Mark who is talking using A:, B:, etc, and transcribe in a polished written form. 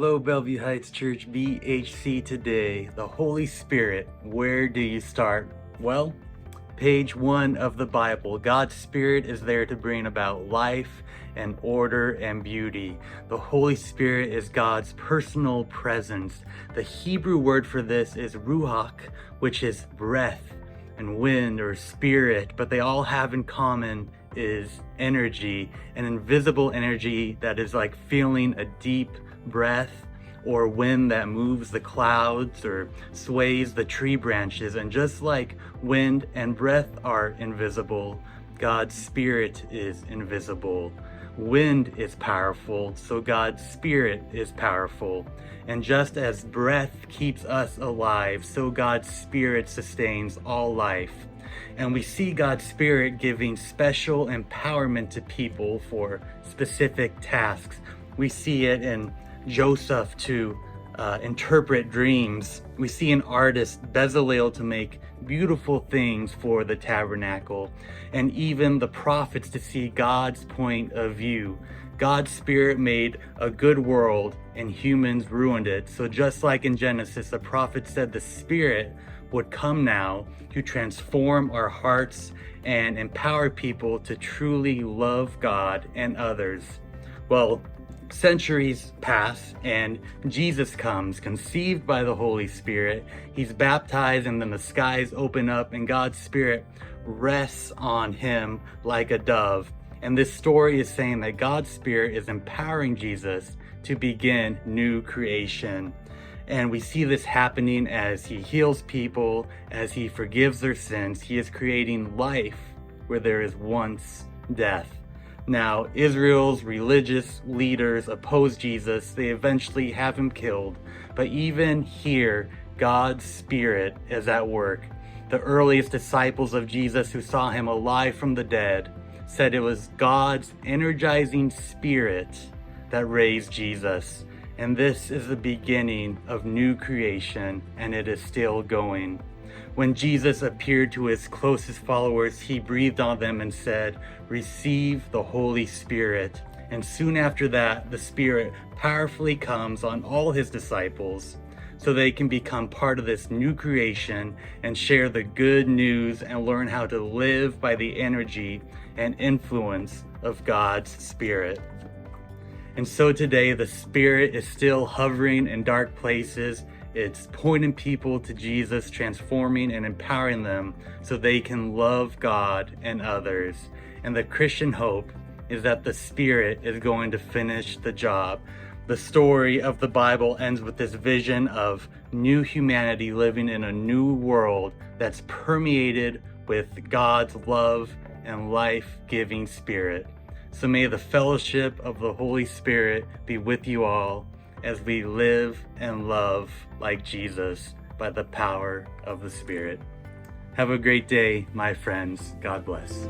A: Hello, Bellevue Heights Church, BHC today. The Holy Spirit, where do you start? Well, page 1 of the Bible. God's Spirit is there to bring about life and order and beauty. The Holy Spirit is God's personal presence. The Hebrew word for this is ruach, which is breath and wind or spirit, but they all have in common is energy, an invisible energy that is like feeling a deep breath or wind that moves the clouds or sways the tree branches. And just like wind and breath are invisible, God's Spirit is invisible. Wind is powerful, so God's Spirit is powerful. And just as breath keeps us alive, so God's Spirit sustains all life. And we see God's Spirit giving special empowerment to people for specific tasks. We see it in Joseph to interpret dreams. We see an artist, Bezalel, to make beautiful things for the tabernacle, and even the prophets to see God's point of view. God's Spirit made a good world and humans ruined it. So just like in Genesis, the prophet said the Spirit would come now to transform our hearts and empower people to truly love God and others. Well, centuries pass and Jesus comes, conceived by the Holy Spirit. He's baptized, and then the skies open up and God's Spirit rests on him like a dove. And this story is saying that God's Spirit is empowering Jesus to begin new creation. And we see this happening as he heals people, as he forgives their sins. He is creating life where there is once death. Now, Israel's religious leaders oppose Jesus. They eventually have him killed. But even here, God's Spirit is at work. The earliest disciples of Jesus who saw him alive from the dead said it was God's energizing Spirit that raised Jesus. And this is the beginning of new creation, and it is still going. When Jesus appeared to his closest followers, he breathed on them and said, "Receive the Holy Spirit." And soon after that, the Spirit powerfully comes on all his disciples so they can become part of this new creation and share the good news and learn how to live by the energy and influence of God's Spirit. And so today, the Spirit is still hovering in dark places. It's pointing people to Jesus, transforming and empowering them so they can love God and others. And the Christian hope is that the Spirit is going to finish the job. The story of the Bible ends with this vision of new humanity living in a new world that's permeated with God's love and life-giving Spirit. So may the fellowship of the Holy Spirit be with you all as we live and love like Jesus by the power of the Spirit. Have a great day, my friends. God bless.